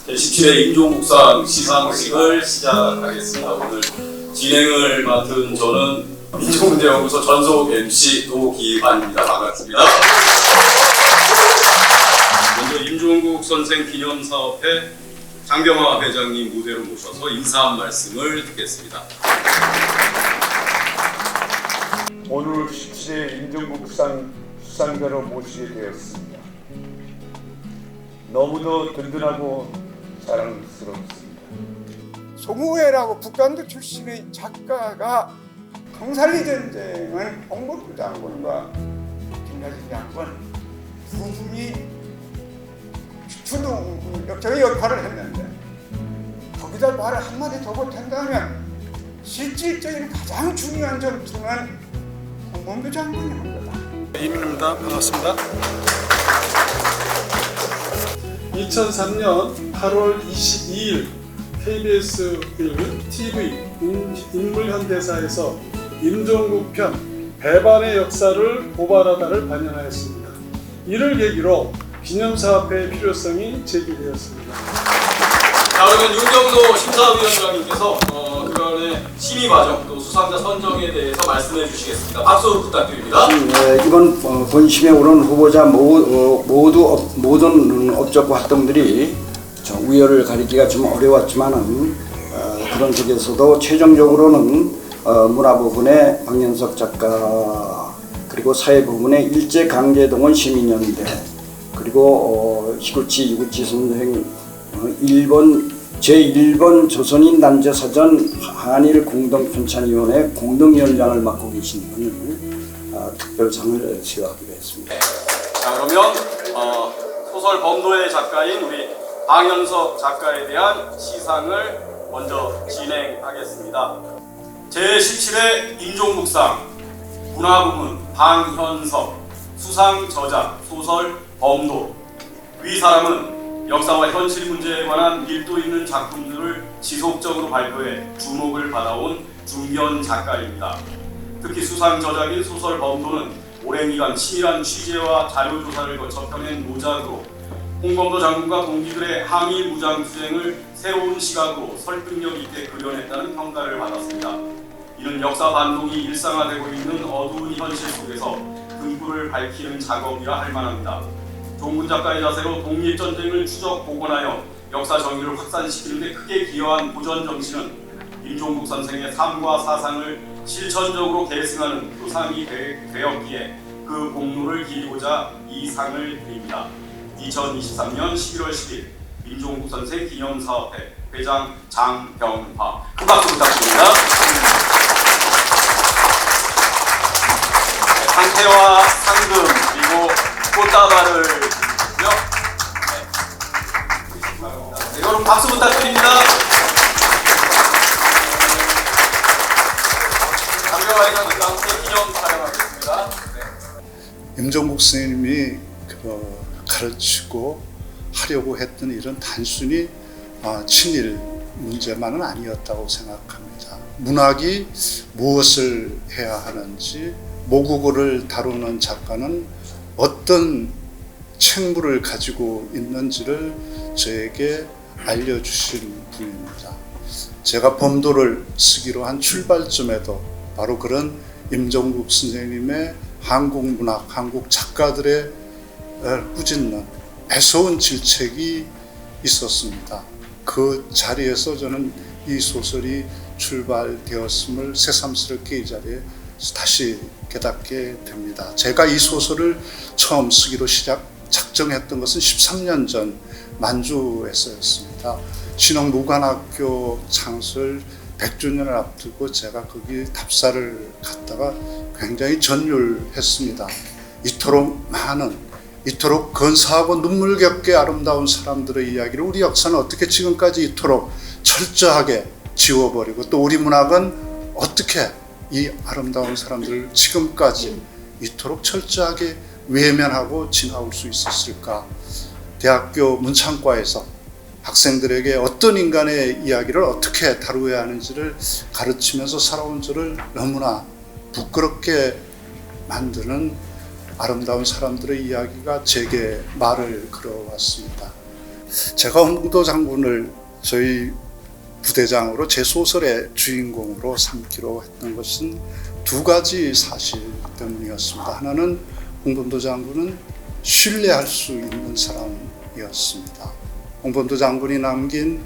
제17회 임종국상 시상식을 시작하겠습니다. 오늘 진행을 맡은 저는 민족문제연구소 전속 MC 노기환입니다. 반갑습니다. 먼저 임종국 선생 기념사업회 장병화 회장님 무대로 모셔서 인사 한 말씀을 듣겠습니다. 오늘 17회 임종국상 수상자로 모시게 되었습니다. 너무도 든든하고 자랑스럽습니다. 송우회라고 북한도 출신의 작가가 강살리 전쟁을 홍보부 장군과 김나진 장군 두 분이 주동적인 역할을 했는데 거기다 말을 한마디 더 못한다면 실질적인 가장 중요한 전투는 홍보부 장군이 한 거다. 이민입니다. 반갑습니다. 2003년 8월 22일 KBS 1 TV 인물현대사에서 임종국 편 배반의 역사를 고발하다를 반영하였습니다. 이를 계기로 기념사업회의 필요성이 제기되었습니다. 자, 그러면 윤경로 심사위원장님께서 그간의 심의 과정 또 수상자 선정에 대해서 말씀해 주시겠습니다. 박수 부탁드립니다. 이번 본심에 오른 후보자 모든 업적 활동들이 우열을 가리기가 좀 어려웠지만은 그런 속에서도 최종적으로는 문화 부분의 박연석 작가, 그리고 사회 부분의 일제강제동원 시민연대, 그리고 히구치 유구치 선생 제1번 조선인 난제사전 한일 공동편찬위원회 공동위원장을 맡고 계신 분을 특별상을 수여하기로 했습니다. 자, 그러면 소설 범도의 작가인 우리 방현석 작가에 대한 시상을 먼저 진행하겠습니다. 제17회 임종국상 문화부문 방현석, 수상 저자 소설 범도. 위 사람은 역사와 현실 문제에 관한 밀도 있는 작품들을 지속적으로 발표해 주목을 받아온 중견 작가입니다. 특히 수상 저작인 소설 범도는 오랜 기간 치밀한 취재와 자료 조사를 거쳐 펴낸 노작으로 홍범도 장군과 동지들의 항일 무장투쟁을 새로운 시각으로 설득력 있게 그려냈다는 평가를 받았습니다. 이는 역사 반동이 일상화되고 있는 어두운 현실 속에서 등불을 밝히는 작업이라 할 만합니다. 종군 작가의 자세로 독립전쟁을 추적 복원하여 역사 정의를 확산시키는 데 크게 기여한 고전 정신은 임종국 선생의 삶과 사상을 실천적으로 계승하는 표상이 되었기에 그 공로를 기리고자 이 상을 드립니다. 2023년 11월 10일 임종국 선생 기념사업회 회장 장병화. 큰 박수 부탁드립니다. 상태와 상금 그리고 꽃다발을 여러분 박수 부탁드립니다. 장병화 회장님과 함께 기념 촬영하겠습니다. 임종국 선생님이 가르치고 하려고 했던 일은 단순히 친일 문제만은 아니었다고 생각합니다. 문학이 무엇을 해야 하는지, 모국어를 다루는 작가는 어떤 책무를 가지고 있는지를 저에게 알려주신 분입니다. 제가 범도를 쓰기로 한 출발점에도 바로 그런 임종국 선생님의 한국 문학, 한국 작가들의 꾸짖는 애서운 질책이 있었습니다. 그 자리에서 저는 이 소설이 출발되었음을 새삼스럽게 이 자리에 다시 깨닫게 됩니다. 제가 이 소설을 처음 쓰기로 작정했던 것은 13년 전 만주에서였습니다. 신흥무관학교 창설 100주년을 앞두고 제가 거기 답사를 갔다가 굉장히 전율했습니다. 이토록 많은, 이토록 근사하고 눈물겹게 아름다운 사람들의 이야기를 우리 역사는 어떻게 지금까지 이토록 철저하게 지워버리고, 또 우리 문학은 어떻게 이 아름다운 사람들을 지금까지 이토록 철저하게 외면하고 지나올 수 있었을까? 대학교 문창과에서 학생들에게 어떤 인간의 이야기를 어떻게 다루어야 하는지를 가르치면서 살아온 저를 너무나 부끄럽게 만드는 아름다운 사람들의 이야기가 제게 말을 걸어왔습니다. 제가 홍범도 장군을 저희 부대장으로 제 소설의 주인공으로 삼기로 했던 것은 두 가지 사실 때문이었습니다. 하나는 홍범도 장군은 신뢰할 수 있는 사람이었습니다. 홍범도 장군이 남긴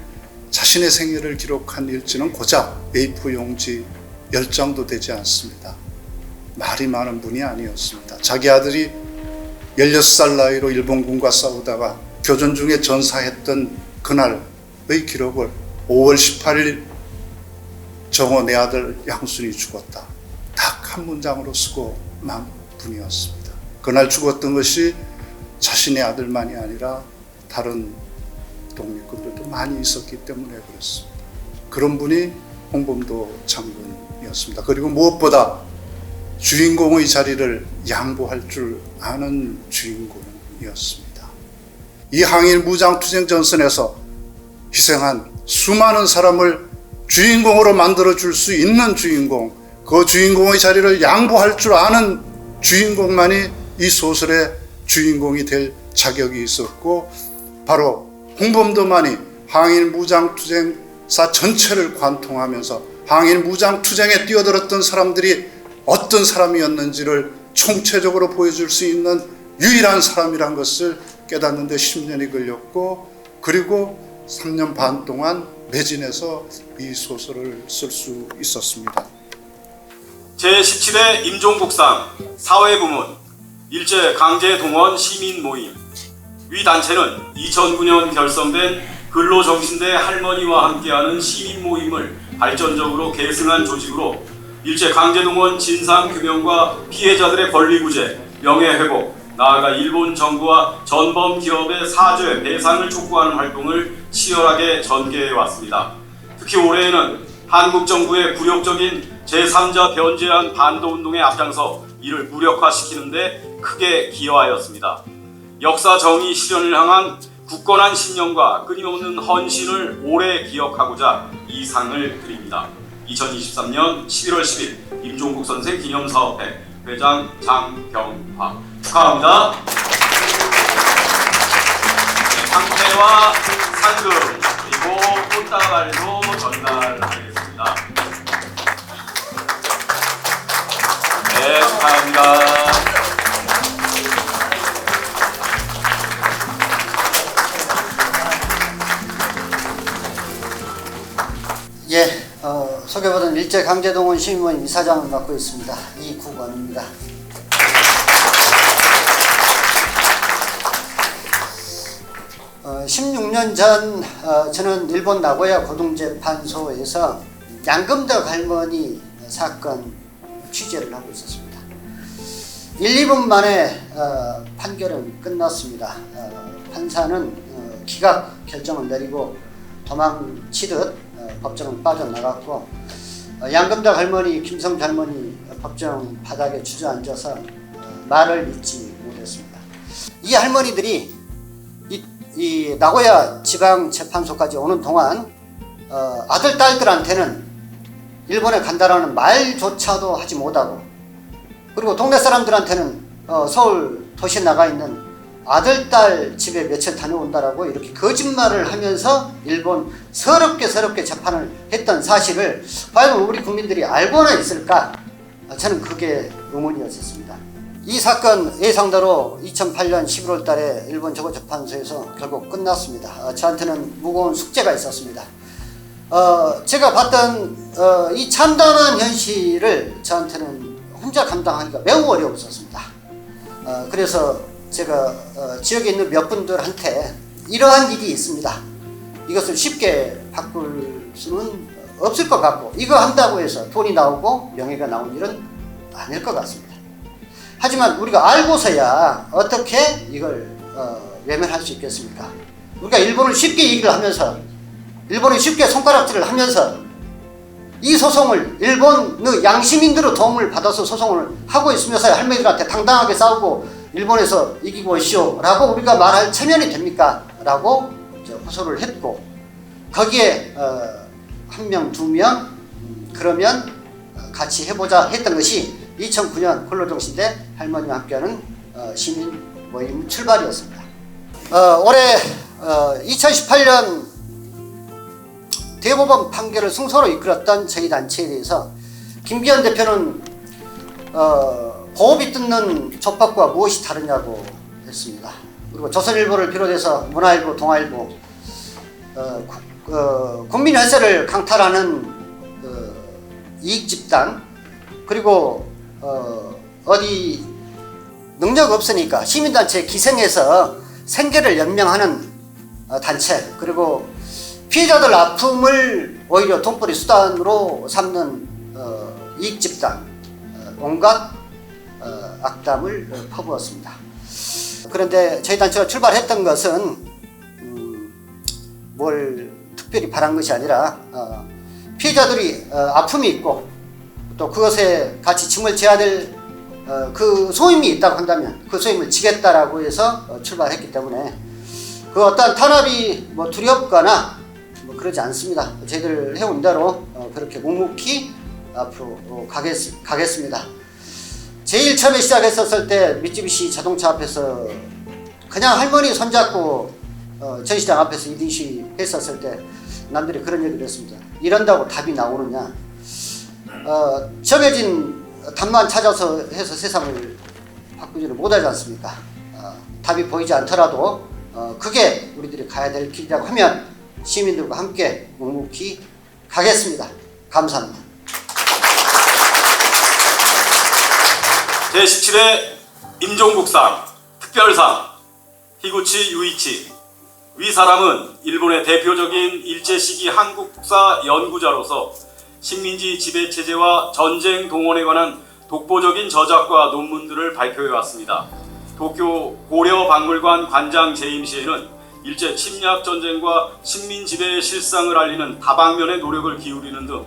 자신의 생애를 기록한 일지는 고작 A4 용지 10장도 되지 않습니다. 말이 많은 분이 아니었습니다. 자기 아들이 16살 나이로 일본군과 싸우다가 교전 중에 전사했던 그날의 기록을 5월 18일 정호 내 아들 양순이 죽었다. 딱 한 문장으로 쓰고 만 분이었습니다. 그날 죽었던 것이 자신의 아들만이 아니라 다른 독립군들도 많이 있었기 때문에 그렇습니다. 그런 분이 홍범도 장군이었습니다. 그리고 무엇보다 주인공의 자리를 양보할 줄 아는 주인공이었습니다. 이 항일 무장투쟁 전선에서 희생한 수많은 사람을 주인공으로 만들어줄 수 있는 주인공, 그 주인공의 자리를 양보할 줄 아는 주인공만이 이 소설의 주인공이 될 자격이 있었고, 바로 홍범도만이 항일 무장투쟁사 전체를 관통하면서 항일 무장투쟁에 뛰어들었던 사람들이 어떤 사람이었는지를 총체적으로 보여줄 수 있는 유일한 사람이란 것을 깨닫는데 10년이 걸렸고, 그리고 3년 반 동안 매진해서 이 소설을 쓸 수 있었습니다. 제17회 임종국상 사회부문 일제강제동원 시민모임. 위 단체는 2009년 결성된 근로정신대 할머니와 함께하는 시민모임을 발전적으로 계승한 조직으로 일제강제동원 진상규명과 피해자들의 권리구제, 명예회복, 나아가 일본 정부와 전범 기업의 사죄, 배상을 촉구하는 활동을 치열하게 전개해왔습니다. 특히 올해에는 한국 정부의 굴욕적인 제3자 변제안 반도운동에 앞장서 이를 무력화시키는 데 크게 기여하였습니다. 역사 정의 실현을 향한 굳건한 신념과 끊임없는 헌신을 오래 기억하고자 이 상을 드립니다. 2023년 11월 10일 임종국 선생 기념사업회 회장 장병화 축하합니다. 상패와 상금 그리고 꽃다발도 전달하겠습니다. 네, 축하합니다. 예, 소개받은 일제강제동원 시민모임 이사장을 맡고 있습니다. 이국원입니다. 16년 전 저는 일본 나고야 고등재판소에서 양금덕 할머니 사건 취재를 하고 있었습니다. 1, 2분 만에 판결은 끝났습니다. 판사는 기각 결정을 내리고 도망치듯 법정을 빠져나갔고, 양금덕 할머니, 김성주 할머니 법정 바닥에 주저앉아서 말을 잇지 못했습니다. 이 할머니들이 이 나고야 지방재판소까지 오는 동안 아들, 딸들한테는 일본에 간다라는 말조차도 하지 못하고, 그리고 동네 사람들한테는 서울 도시에 나가 있는 아들, 딸 집에 며칠 다녀온다라고 이렇게 거짓말을 하면서 일본 서럽게 재판을 했던 사실을 과연 우리 국민들이 알고나 있을까? 저는 그게 의문이었습니다. 이 사건 예상대로 2008년 11월 달에 일본 최고재판소에서 결국 끝났습니다. 저한테는 무거운 숙제가 있었습니다. 제가 봤던 이 참담한 현실을 저한테는 혼자 감당하기가 매우 어려웠었습니다. 그래서 제가 지역에 있는 몇 분들한테 이러한 일이 있습니다. 이것을 쉽게 바꿀 수는 없을 것 같고, 이거 한다고 해서 돈이 나오고 명예가 나온 일은 아닐 것 같습니다. 하지만 우리가 알고서야 어떻게 이걸 외면할 수 있겠습니까? 우리가 일본을 쉽게 얘기를 하면서, 일본이 쉽게 손가락질을 하면서 이 소송을 일본의 양시민들의 도움을 받아서 소송을 하고 있으면서 할머니들한테 당당하게 싸우고 일본에서 이기고 오시오 라고 우리가 말할 체면이 됩니까? 라고 호소를 했고, 거기에 한 명, 두 명 그러면 같이 해보자 했던 것이 2009년 근로정신대 할머니와 함께하는 시민 모임 출발이었습니다. 올해 2018년 대법원 판결을 승소로 이끌었던 저희 단체에 대해서 김기현 대표는 보험이 뜯는 족밥과 무엇이 다르냐고 했습니다. 그리고 조선일보를 비롯해서 문화일보, 동아일보 국민 혈세를 강탈하는 이익집단, 그리고 어디 능력 없으니까 시민단체에 기생해서 생계를 연명하는 단체, 그리고 피해자들 아픔을 오히려 돈벌이 수단으로 삼는 이익집단, 온갖 악담을 퍼부었습니다. 그런데 저희 단체가 출발했던 것은 뭘 특별히 바란 것이 아니라 피해자들이 아픔이 있고 또 그것에 같이 짐을 져야 될 그 소임이 있다고 한다면 그 소임을 지겠다라고 해서 출발했기 때문에 그 어떤 탄압이 뭐 두렵거나 뭐 그러지 않습니다. 저희들 해온 대로 그렇게 묵묵히 앞으로 가겠습니다. 제일 처음에 시작했었을 때 미쯔비시 자동차 앞에서 그냥 할머니 손잡고 전시장 앞에서 2등시 했었을 때 남들이 그런 얘기를 했습니다. 이런다고 답이 나오느냐. 정해진 답만 찾아서 해서 세상을 바꾸지를 못하지 않습니까? 답이 보이지 않더라도 그게 우리들이 가야 될 길이라고 하면 시민들과 함께 묵묵히 가겠습니다. 감사합니다. 제17회 임종국상 특별상 히구치 유이치. 위 사람은 일본의 대표적인 일제시기 한국 국사 연구자로서 식민지 지배체제와 전쟁 동원에 관한 독보적인 저작과 논문들을 발표해왔습니다. 도쿄 고려박물관 관장 재임 시에는 일제 침략 전쟁과 식민 지배의 실상을 알리는 다방면의 노력을 기울이는 등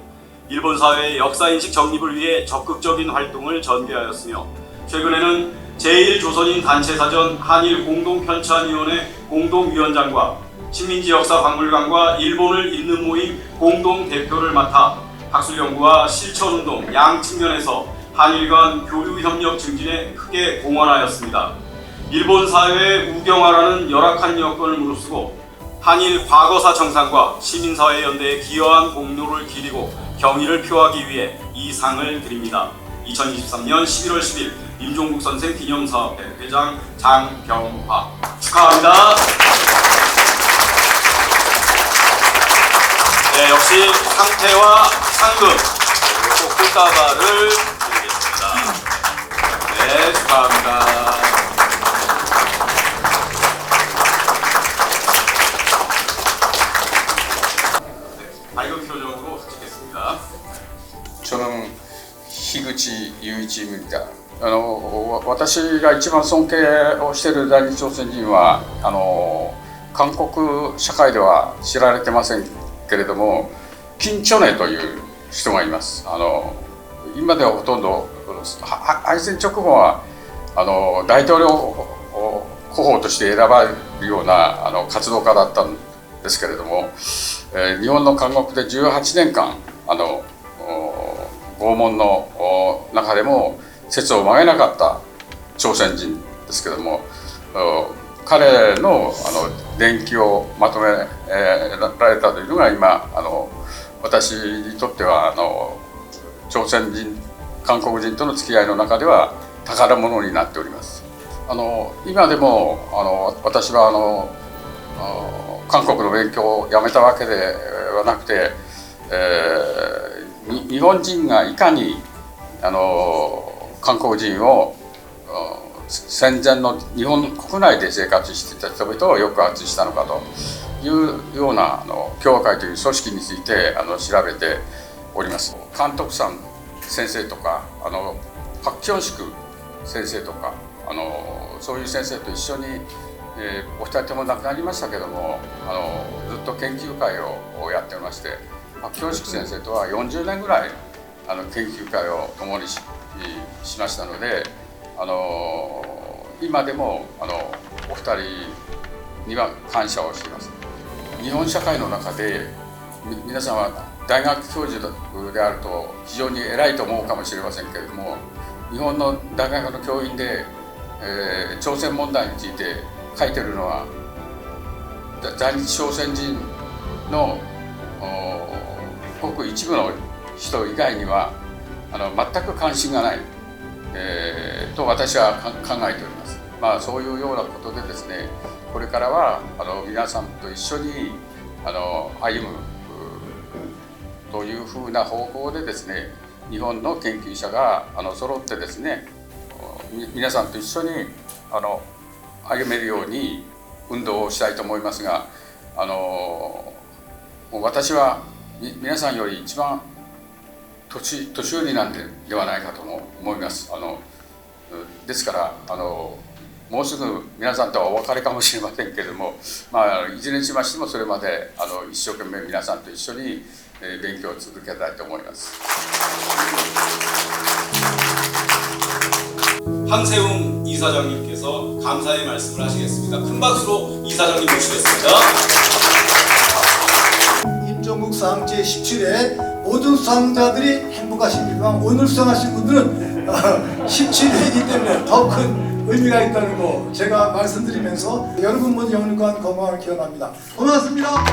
일본 사회의 역사인식 정립을 위해 적극적인 활동을 전개하였으며 최근에는 제1조선인 단체사전 한일공동편찬위원회 공동위원장과 식민지 역사 박물관과 일본을 잇는 모임 공동대표를 맡아 학술연구와 실천운동 양 측면에서 한일 간 교류협력 증진에 크게 공헌하였습니다. 일본 사회의 우경화라는 열악한 여건을 무릅쓰고 한일 과거사 정상과 시민사회 연대에 기여한 공로를 기리고 경의를 표하기 위해 이 상을 드립니다. 2023년 11월 10일 임종국 선생 기념사업회 회장 장병화 축하합니다. 네, 역시 상패와 상금 그리고 꽃다발을 드리겠습니다. 네, 축하합니다. 밝은 표정으로 찍겠습니다. 저는樋口雄一입니다. 私が一番尊敬をしている在日朝鮮人は韓国社会では知られてませんけれども、金正恩という人がいます。今ではほとんど敗戦直後は大統領候補として選ばれるような活動家だったんですけれども、日本の監獄で18年間拷問の中でも節を曲げなかった朝鮮人ですけども、彼の伝記をまとめられたというのが今私にとっては朝鮮人韓国人との付き合いの中では宝物になっております。今でも私は韓国の勉強をやめたわけではなくて、日本人がいかに韓国人を戦前の日本国内で生活していた人々を抑圧したのかというような共和会という組織について調べております。監督さん先生とかパク・キョンシク先生とかそういう先生と一緒に、お二人とも亡くなりましたけどもずっと研究会をやっておりまして、パク・キョンシク先生とは40年ぐらい研究会を共に しましたので、今でもお二人には感謝をしています。日本社会の中で皆さんは大学教授であると非常に偉いと思うかもしれませんけれども、日本の大学の教員で、朝鮮問題について書いてるのは在日朝鮮人のごく一部の人以外には全く関心がない、と私は考えております。そういうようなことでですね、これからは皆さんと一緒に歩むというふうな方向でですね、日本の研究者が揃ってですね、皆さんと一緒に歩めるように運動をしたいと思いますが、私は皆さんより一番年寄りなんではないかと思います。ですからもうすぐ皆さんとはお別れかもしれませんけれども、いずれにしましてもそれまで一生懸命皆さんと一緒に勉強を続けたいと思います。 황세웅 이사장님께서 감사의 말씀을 하시겠습니다. 큰 박수로 이사장님 모시겠습니다. 임종국 수상 제17회 모든 수상자들이 행복하시기만 오늘 수상하신 분들은 17회이기 때문에 더 큰 의미가 있다는 거 제가 말씀드리면서 여러분 모두 영원한 건강을 기원합니다. 고맙습니다.